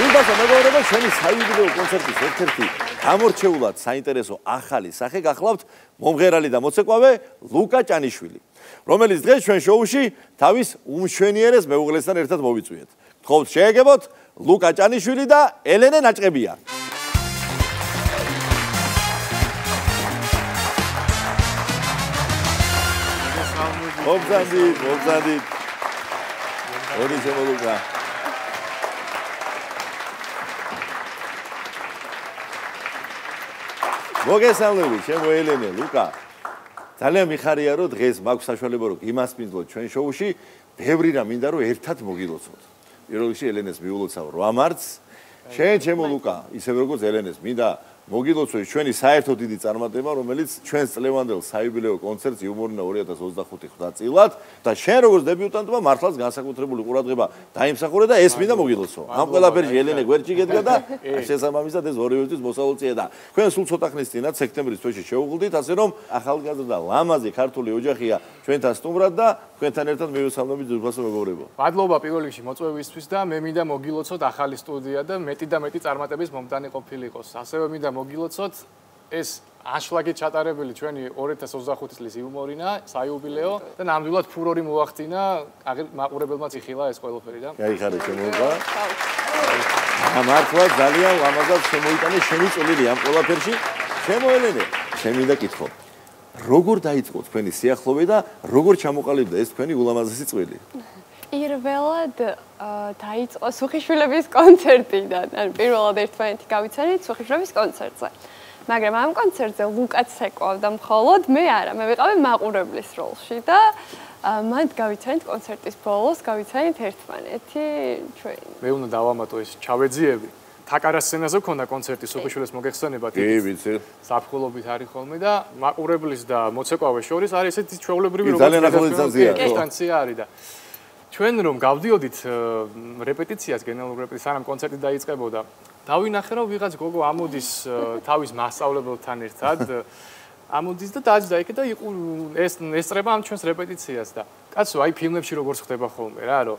თუნდაც მეგობრებო, ჩვენი საიუბილეო კონცერტის ერთ-ერთი გამორჩეულად საინტერესო ახალი სახე გახლავთ მომღერალი და მოცეკვავე ლუკა ჭანიშვილი, რომელიც დღეს ჩვენ შოუში თავის უმშვენიერეს მეუღლესთან ერთად მოვიწვიეთ. გთხოვთ შეეგებოთ ლუკა ჭანიშვილი და ელენე ნაჭყებია. მოგზანდით. ორი შემოლუკა. მოგესალმებით, ჩემო ელენე, ლუკა. ძალიან მიხარია, რომ დღეს მაქვს საშუალება, რომ იმასპინძლოთ ჩვენ შოუში, ბევრი რამ მინდა, რომ ერთად მოგილოცოთ. პირველ რიგში ელენეს მიულოცავ 8 მარტს. შენ, ჩემო ლუკა, ისევე როგორც ელენეს, მინდა მოგილოცოთ ჩვენი საერთოდ დიდი წარმატება, რომელიც ჩვენს წლევანდელ საიუბილეო კონცერტს იუმორინა 2025 ხვდაწილად და შენ როგორც დებიუტანტმა მართლაც განსაკუთრებული ყურადღება დაიმსახურე და ეს მინდა მოგილოცო. ამ ყველაფერში ელენე გვერდში გედგა და შესაბამისად ეს ორივეთვის მოსავალწია და თქვენ სულ ცოტა ხნის წინათ სექტემბრის თვეში შევუღლდით, ასე რომ ახალგაზრდა ლამაზი ქართული ოჯახია ჩვენთან სტუმრად და თქვენთან ერთად მივესალმებით ძვირფასო მეგობრებო. მადლობა პირველ რიგში მოწვევისთვის და მე მინდა მოგილოცოთ ახალი სტუდია და მეტი და მეტი წარმატების მომდანი ყოფილიყოს. ასევე მინდა მოგილოცოთ ეს აშლაგით ჩატარებელი ჩვენი 2025 წლის იუმორინა საიუბილეო და ნამდვილად ფურორი მოახდინა მაყურებელმა იხილა ეს ყველაფერი და გაიხარე შემოიღა. მართლა ძალიან ლამაზად შემოიტანე შენი წვლილი ამ ყველაფერში. შემოელენე, შენ მინდა კითხო. როგორ დაიწყო თქვენი სიახლოვე და როგორ ჩამოყალიბდა ეს თქვენი ულამაზესი წვლილი? პირველად დაიწყო სუხიშვილების კონცერტიდან. ანუ პირველად ერთმანეთი გავიცანით სუხიშვილების კონცერტზე. მაგრამ ამ კონცერტზე ლუკაც ეკავდა მხოლოდ, მე არა, მე ვიყავი მაყურებლის როლში და მანდ გავიცანით კონცერტის ბოლოს, გავიცანით ერთმანეთი ჩვენ. მე უნდა დავამატო ეს ჩავეძიები. თაკარას სცენაზე ქონდა კონცერტი სუხიშვილის მოგეხსენებათ. კი, ვიცი. საფხულობით არის ხოლმე და მაყურებლის და მოცეკვავეს შორის არის ესეთი ჩვეულებრივი ძალიან ახლო დისტანცია არის და ჩვენ რომ გავდიოდით რეპეტიციას, გენერალურ რეპეტიციას, სანამ კონცერტი დაიწყებოდა, დავინახე რომ ვიღაც გოგო ამოდის თავის მასწავლებელთან ერთად, ამოდის და დაჯდა იქ და ესწრება ამ ჩვენს რეპეტიციას და კაცო, აი ფილმებში როგორც ხდება ხოლმე რა, რომ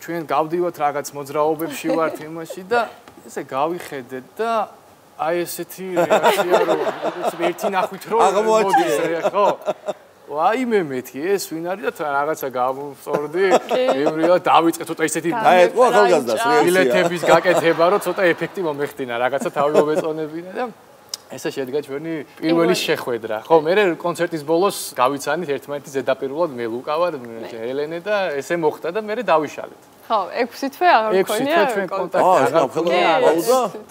ჩვენ გავდივართ რაღაც მოძრაობებში ვართ იმაში და ესე გავიხედეთ და აი ესეთი რეაქცია რომ ერთი ნახვით რომ მოდის ხო? აი მე მეთქი ეს ვინ არის და რაღაცა გავუსწორდი, იმრილა დავიწყე ცოტა ისეთი დაეთყო ახალგაზრდას რეაქცია. ბილეთების გაკეთება რომ ცოტა ეფექტი მომეხდინა, რაღაცა თავი მომეწონებინა და ესე შედგა ჩვენი პირველი შეხვედრა. ხო, მე კონცერტის ბოლოს გავიცანით ერთმანეთის ზედაპირულად მე ლუკა ვარ, ელენე და ესე მოხდა და მე დავიშალეთ. ხო, 6 თვე აღარ მქონია. 6 თვე კონტაქტი აღარ მქონია.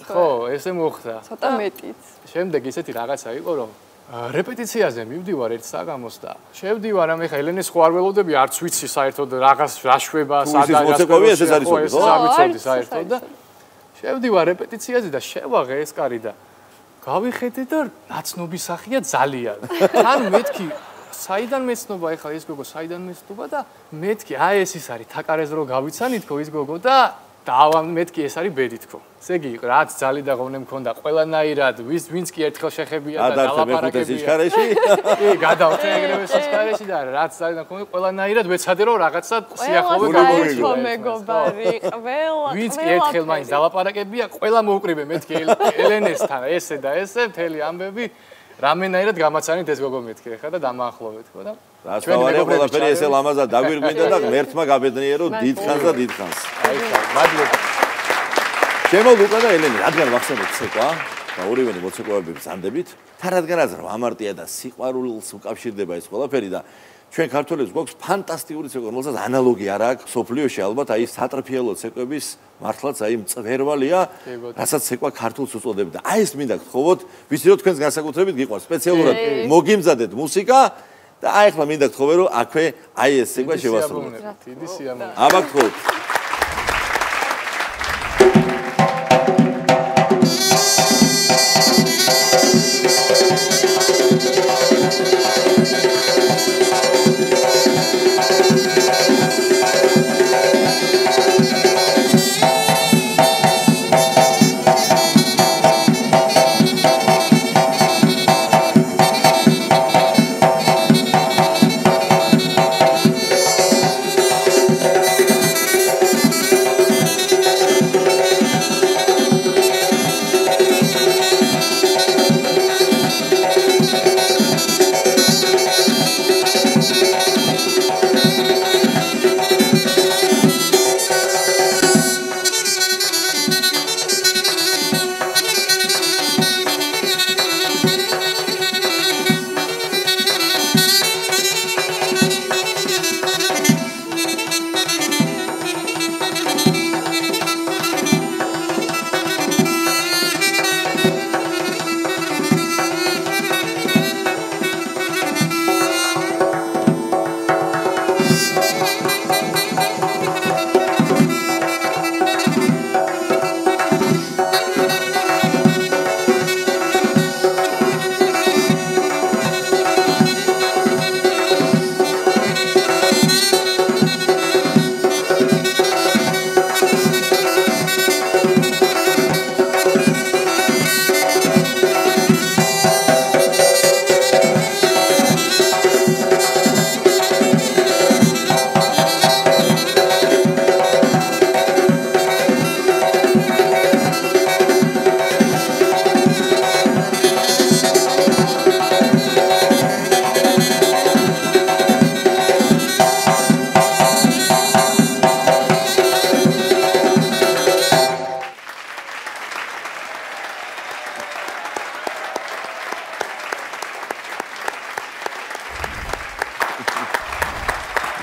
ხო, ესე მოხდა. ცოტა მეტიც. შემდეგ ისეთი რაღაცა იყო რომ რეპეტიციაზე მივდივარ ერთ საგამოს და შევდივარ ამ ეხა ელენეს ხო არ ველოდები, არც ვიცი საერთოდ რაღაც რაშვება, სადაა ეს არის საერთოდ და შევდივარ რეპეტიციაზე და შევაღე ეს კარი და გავიხედე და ნაცნობი სახია ძალიან. თან მეთქი საიდან მეცნობა ეხლა ეს გოგო საიდან მეცნობა და მეთქი აი ეს ის არის თაკარეს რო გავიცანით ხო ის გოგო და მეთქი ეს არის ბედი თქო. ესე იგი რაც ძალი და ღონე მქონდა ყველანაირად ვინც კი ერთხელ შეხებია და დალაპარაკებია. კი, გადავწე ეგრევე სიჩქარეში და რაც ძალი და მქონდა ყველანაირად ვეცადე რომ რაღაცა სიახლოვე გამოვიგო. მეგობარი, ყველა. ვინც კი ერთხელ მაინც დალაპარაკებია, ყველა მოუკრიბე მეთქი ელენესთან ესე და ესე მთელი ამბები რამენაირად გამაცანით ეს გოგო მეთქი ხა და დამაახლოვეთ ხო და ჩვენი მეგობრები ესე ლამაზად დაგვირგვინდა და ღმერთმა გაბედნიერო დიდხანს და დიდხანს. აი მადლობა. ჩემო ლუკა და ელენე, რადგან ვახსენებთ ცეკვა და ორივენი მოცეკვავები ბრძანდებით, თან რადგანაც 8 მარტია და სიყვარულს უკავშირდება ეს ყველაფერი და ჩვენ ქართველებს გვაქვს ფანტასტიკური ცეკვა, რომელსაც ანალოგი არ აქვს სოფლიოში ალბათ აი სატრფიელო ცეკვების მართლაც აი მწვერვალია, რასაც ცეკვა ქართულს უწოდებდა. აი ეს მინდა გთხოვოთ, ვიცი რომ თქვენს განსაკუთრებით გიყვარს სპეციალურად მოგიმზადეთ მუსიკა და აი ახლა მინდა გთხოვე რომ აქვე აი ეს ცეკვა შევასრულოთ. დიდი სიამოვნებაა. აბა გთხოვთ.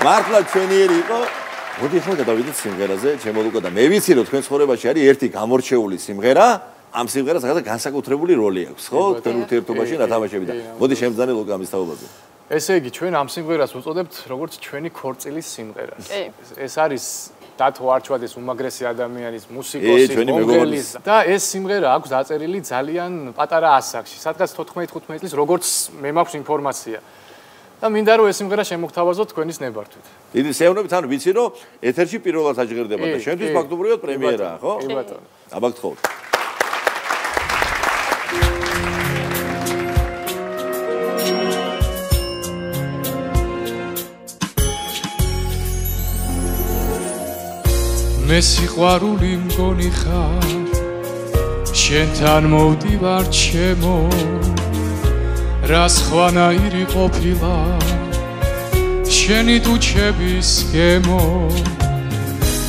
მართლა ჩვენიერი იყო. მოდი ახლა გადავიდეთ სიმღერაზე, ჩემო ლუკა და მე ვიცი რომ თქვენ ცხოვრებაში არის ერთი გამორჩეული სიმღერა, ამ სიმღერას განსაკუთრებული როლი აქვს, ხო? თქვენ ურთიერთობაში რა თამაშები და მოდი შემძანი ლუკა ამის თაობაზე. ესე იგი, ჩვენ ამ სიმღერას უწოდებთ როგორც ჩვენი ქორწილის სიმღერას. ეს არის დათო არჩვადეს უმაგრესი ადამიანის, მუსიკოსის, მომღერლის და ეს სიმღერა აქვს დაწერილი ძალიან პატარა ასაკში, სადღაც 14-15 წლის, როგორც მე მაქვს ინფორმაცია. და მინდა რომ ეს სიმღერა შემოგთავაზოთ თქვენის ნებართვით. დიდი სეუნებით, ანუ ვიცი რომ ეთერში პირველად აჟღერდება და შენთვის ფაქტობრივად პრემიერაა, ხო? კი ბატონო. აბაგთხოვთ. მე სიყვარული მგონი ხარ, შენთან მოვდივარ ჩემო, რა სხვანაირი ყოფილა, შენი ტუჩების გემო,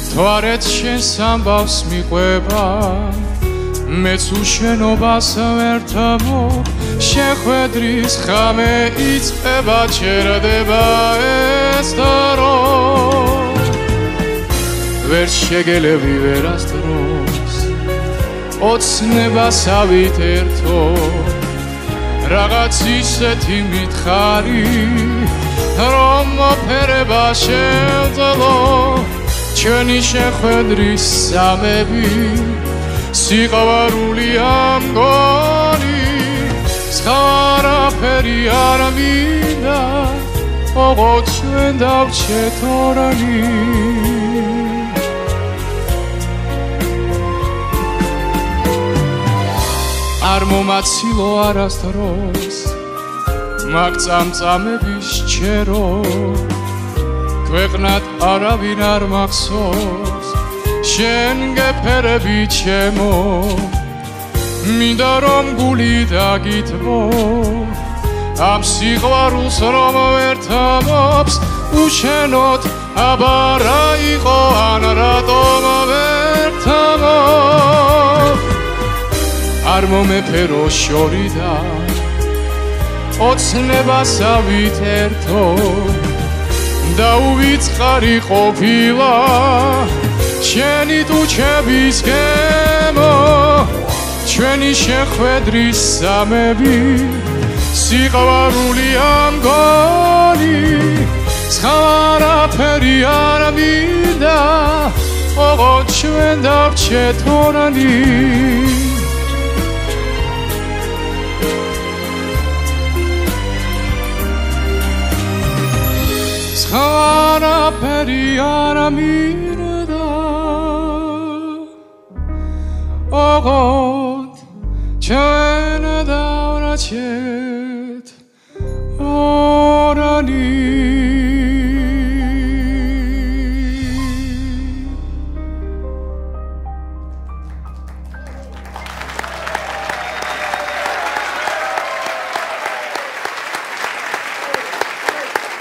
თვარეთ შენს ამბავს მიყვება, მეც უშენობას ვერ თამობ, შეხვედრის ხამე იწყება, ჩერდება ეს დრო. ვერ შეგელები ვერასდროს, ოცნებასავით ერთო, რაღაც ისეთი მითხარი, რომ მოფერება შევძლო, ჩვენი შეხვედრის სამები, სიყვარულია მგონი, სხვა არაფერი არ მინდა, ოღონდ ჩვენ დავჩეთ ორანი. არ მომაცილო არასდროს, მაგ წამწამების ჩერო, ქვეყნად არავინ არ მახსოვს, შენ გეფერები ჩემო, მინდა რომ გული დაგითმო, ამ სიყვარულს რომ ვერ თამობს, უშენოდ აბა რა იყო ან რატომ ვერ თამობ. არ მომეფერო შორიდან, ოცნებასავით ერთო, და უვიწყარი ყოფილა, შენი ტუჩების გემო, ჩვენი შეხვედრის სამები, სიყვარულია მგონი, სხვა არაფერი არ მინდა, ოღონდ ჩვენ დავჩეთ ორანი. არაფერი არ მინდა, ოღონდ ჩვენ დავჩეთ ორანი.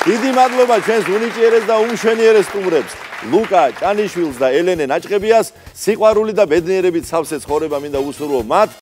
დიდი მადლობა ჩვენს უნიჭიერეს და უმშვენიერეს სტუმრებს, ლუკა ჭანიშვილს და ელენე ნაჭყებიას. სიყვარული და ბედნიერებით სავსე ცხოვრება მინდა უსურვო მათ.